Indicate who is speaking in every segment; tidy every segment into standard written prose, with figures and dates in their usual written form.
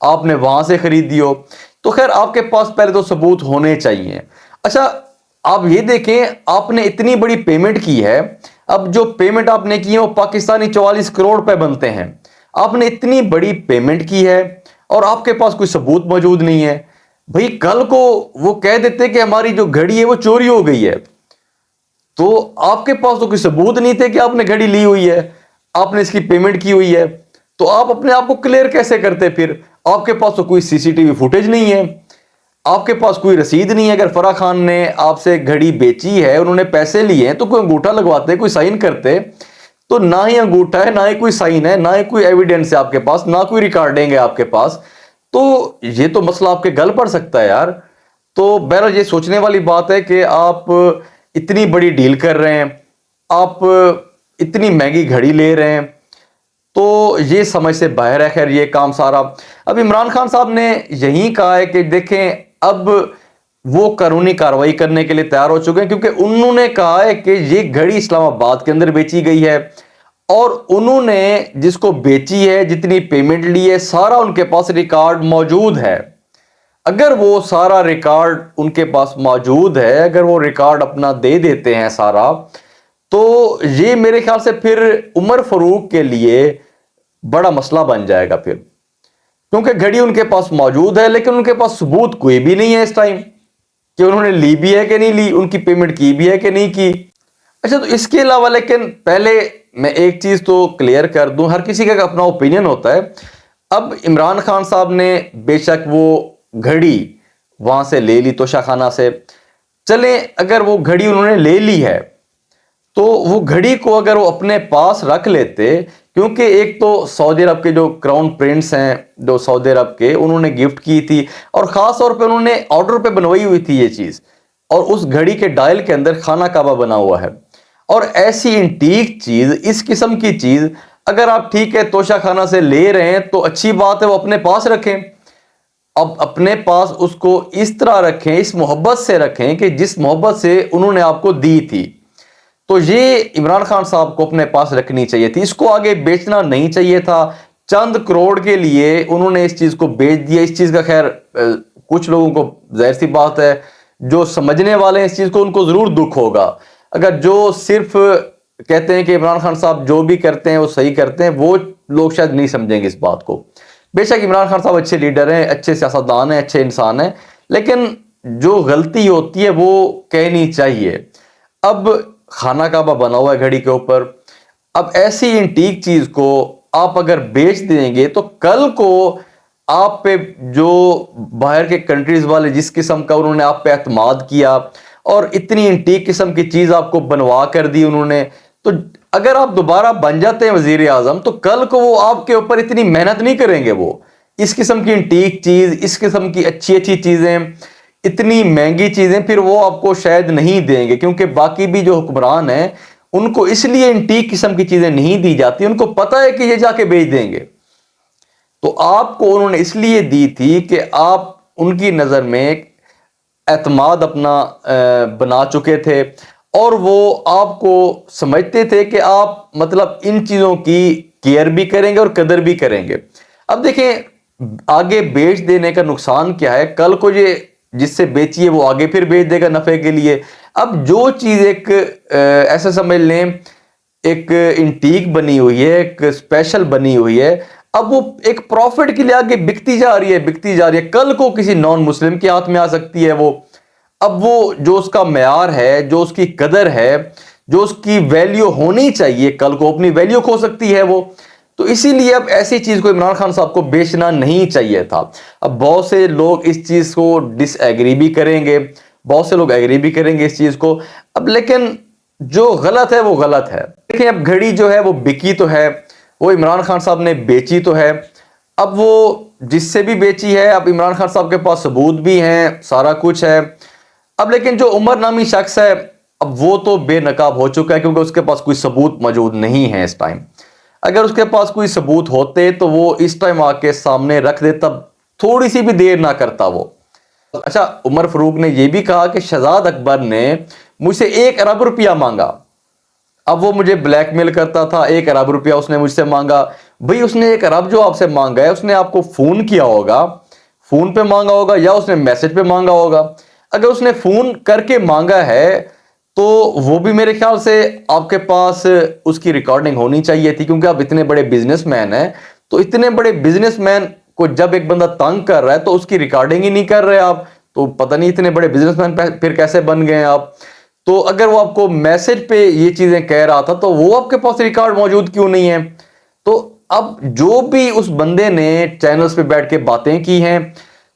Speaker 1: آپ نے وہاں سے خریدی ہو، تو خیر آپ کے پاس پہلے تو ثبوت ہونے چاہیے۔ اچھا آپ یہ دیکھیں، آپ نے اتنی بڑی پیمنٹ کی ہے، اب جو پیمنٹ آپ نے کی ہے وہ پاکستانی 44 کروڑ روپے بنتے ہیں، آپ نے اتنی بڑی پیمنٹ کی ہے اور آپ کے پاس کوئی ثبوت موجود نہیں ہے۔ بھئی کل کو وہ کہہ دیتے کہ ہماری جو گھڑی ہے وہ چوری ہو گئی ہے، تو آپ کے پاس تو کوئی ثبوت نہیں تھے کہ آپ نے گھڑی لی ہوئی ہے، آپ نے اس کی پیمنٹ کی ہوئی ہے، تو آپ اپنے آپ کو کلیئر کیسے کرتے؟ پھر آپ کے پاس تو کوئی سی سی ٹی وی فوٹیج نہیں ہے، آپ کے پاس کوئی رسید نہیں ہے۔ اگر فرح خان نے آپ سے گھڑی بیچی ہے، انہوں نے پیسے لیے ہیں، تو کوئی انگوٹھا لگواتے، کوئی سائن کرتے، تو نہ ہی انگوٹھا ہے، نہ ہی کوئی سائن ہے، نہ ہی کوئی ایویڈنس ہے آپ کے پاس، نہ کوئی ریکارڈنگ ہے آپ کے پاس، تو یہ تو مسئلہ آپ کے گل پڑ سکتا ہے یار۔ تو بہرحال یہ سوچنے والی بات ہے کہ آپ اتنی بڑی ڈیل کر رہے ہیں، آپ اتنی مہنگی گھڑی لے رہے ہیں، تو یہ سمجھ سے باہر ہے خیر یہ کام سارا۔ اب عمران خان صاحب نے یہی کہا ہے کہ دیکھیں اب وہ قانونی کارروائی کرنے کے لیے تیار ہو چکے ہیں، کیونکہ انہوں نے کہا ہے کہ یہ گھڑی اسلام آباد کے اندر بیچی گئی ہے، اور انہوں نے جس کو بیچی ہے، جتنی پیمنٹ لی ہے، سارا ان کے پاس ریکارڈ موجود ہے۔ اگر وہ سارا ریکارڈ ان کے پاس موجود ہے، اگر وہ ریکارڈ اپنا دے دیتے ہیں سارا، تو یہ میرے خیال سے پھر عمر فاروق کے لیے بڑا مسئلہ بن جائے گا پھر، کیونکہ گھڑی ان کے پاس موجود ہے لیکن ان کے پاس ثبوت کوئی بھی نہیں ہے اس ٹائم کہ انہوں نے لی بھی ہے کہ نہیں لی، ان کی پیمنٹ کی بھی ہے کہ نہیں کی۔ اچھا تو اس کے علاوہ لیکن پہلے میں ایک چیز تو کلیئر کر دوں، ہر کسی کا اپنا اوپینین ہوتا ہے۔ اب عمران خان صاحب نے بے شک وہ گھڑی وہاں سے لے لی توشہ خانہ سے، چلیں اگر وہ گھڑی انہوں نے لے لی ہے تو وہ گھڑی کو اگر وہ اپنے پاس رکھ لیتے، کیونکہ ایک تو سعودی عرب کے جو کراؤن پرنس ہیں جو سعودی عرب کے، انہوں نے گفٹ کی تھی، اور خاص طور پہ انہوں نے آرڈر پہ بنوائی ہوئی تھی یہ چیز، اور اس گھڑی کے ڈائل کے اندر خانہ کعبہ بنا ہوا ہے، اور ایسی انٹیک چیز، اس قسم کی چیز اگر آپ ٹھیک ہے توشہ خانہ سے لے رہے ہیں تو اچھی بات ہے، وہ اپنے پاس رکھیں۔ اب اپنے پاس اس کو اس طرح رکھیں، اس محبت سے رکھیں کہ جس محبت سے انہوں نے آپ کو دی تھی، تو یہ عمران خان صاحب کو اپنے پاس رکھنی چاہیے تھی، اس کو آگے بیچنا نہیں چاہیے تھا۔ چند کروڑ کے لیے انہوں نے اس چیز کو بیچ دیا۔ اس چیز کا خیر کچھ لوگوں کو ظاہر سی بات ہے، جو سمجھنے والے ہیں اس چیز کو، ان کو ضرور دکھ ہوگا۔ اگر جو صرف کہتے ہیں کہ عمران خان صاحب جو بھی کرتے ہیں وہ صحیح کرتے ہیں، وہ لوگ شاید نہیں سمجھیں گے اس بات کو۔ بے شک عمران خان صاحب اچھے لیڈر ہیں، اچھے سیاستدان ہیں، اچھے انسان ہیں، لیکن جو غلطی ہوتی ہے وہ کہنی چاہیے۔ اب خانہ کعبہ بنا ہوا ہے گھڑی کے اوپر، اب ایسی انٹیک چیز کو آپ اگر بیچ دیں گے تو کل کو آپ پہ جو باہر کے کنٹریز والے جس قسم کا انہوں نے آپ پہ اعتماد کیا اور اتنی انٹیک قسم کی چیز آپ کو بنوا کر دی انہوں نے، تو اگر آپ دوبارہ بن جاتے ہیں وزیر اعظم تو کل کو وہ آپ کے اوپر اتنی محنت نہیں کریں گے۔ وہ اس قسم کی انٹیک چیز، اس قسم کی اچھی اچھی چیزیں، اتنی مہنگی چیزیں پھر وہ آپ کو شاید نہیں دیں گے، کیونکہ باقی بھی جو حکمران ہیں ان کو اس لیے انٹیک قسم کی چیزیں نہیں دی جاتی، ان کو پتہ ہے کہ یہ جا کے بیچ دیں گے، تو آپ کو انہوں نے اس لیے دی تھی کہ آپ ان کی نظر میں اعتماد اپنا بنا چکے تھے، اور وہ آپ کو سمجھتے تھے کہ آپ مطلب ان چیزوں کی کیئر بھی کریں گے اور قدر بھی کریں گے۔ اب دیکھیں آگے بیچ دینے کا نقصان کیا ہے، کل کو یہ جس سے بیچی ہے وہ آگے پھر بیچ دے گا نفع کے لیے۔ اب جو چیز ایک ایسے سمجھ لیں ایک انٹیک بنی ہوئی ہے، ایک اسپیشل بنی ہوئی ہے، اب وہ ایک پروفٹ کے لیے آگے بکتی جا رہی ہے، بکتی جا رہی ہے، کل کو کسی نان مسلم کے ہاتھ میں آ سکتی ہے وہ۔ اب وہ جو اس کا معیار ہے، جو اس کی قدر ہے، جو اس کی ویلیو ہونی چاہیے، کل کو اپنی ویلیو کھو سکتی ہے وہ۔ تو اسی لیے اب ایسی چیز کو عمران خان صاحب کو بیچنا نہیں چاہیے تھا۔ اب بہت سے لوگ اس چیز کو ڈس ایگری بھی کریں گے، بہت سے لوگ ایگری بھی کریں گے اس چیز کو، اب لیکن جو غلط ہے وہ غلط ہے۔ دیکھیں اب گھڑی جو ہے وہ بکی تو ہے، وہ عمران خان صاحب نے بیچی تو ہے، اب وہ جس سے بھی بیچی ہے، اب عمران خان صاحب کے پاس ثبوت بھی ہیں، سارا کچھ ہے۔ اب لیکن جو عمر نامی شخص ہے اب وہ تو بے نقاب ہو چکا ہے، کیونکہ اس کے پاس کوئی ثبوت موجود نہیں ہے اس ٹائم۔ اگر اس کے پاس کوئی ثبوت ہوتے تو وہ اس ٹائم آ کے سامنے رکھ دیتا، تھوڑی سی بھی دیر نہ کرتا وہ۔ اچھا عمر فاروق نے یہ بھی کہا کہ شہزاد اکبر نے مجھ سے 1 ارب روپیہ مانگا۔ اب وہ مجھے بلیک میل کرتا تھا, 1 ارب روپیہ اس نے مجھ سے مانگا. بھئی اس نے 1 ارب جو آپ سے مانگا ہے, اس نے آپ کو فون کیا ہوگا, فون پہ مانگا ہوگا یا اس نے میسج پہ مانگا ہوگا. اگر اس نے فون کر کے مانگا ہے تو وہ بھی میرے خیال سے آپ کے پاس اس کی ریکارڈنگ ہونی چاہیے تھی, کیونکہ آپ اتنے بڑے بزنس مین ہیں. تو اتنے بڑے بزنس مین کو جب ایک بندہ تنگ کر رہا ہے تو اس کی ریکارڈنگ ہی نہیں کر رہے آپ, تو پتہ نہیں اتنے بڑے بزنس مین پھر کیسے بن گئے آپ. تو اگر وہ آپ کو میسج پہ یہ چیزیں کہہ رہا تھا تو وہ آپ کے پاس ریکارڈ موجود کیوں نہیں ہے؟ تو اب جو بھی اس بندے نے چینلز پہ بیٹھ کے باتیں کی ہیں,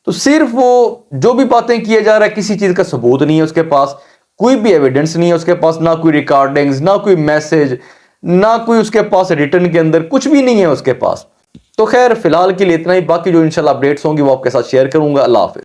Speaker 1: تو صرف وہ جو بھی باتیں کیے جا رہا ہے کسی چیز کا ثبوت نہیں ہے اس کے پاس, کوئی بھی ایویڈنس نہیں ہے اس کے پاس, نہ کوئی ریکارڈنگز, نہ کوئی میسج, نہ کوئی اس کے پاس ریٹن کے اندر کچھ بھی نہیں ہے اس کے پاس. تو خیر فی الحال کے لیے اتنا ہی, باقی جو انشاءاللہ اپڈیٹس ہوں گی وہ آپ کے ساتھ شیئر کروں گا. اللہ حافظ.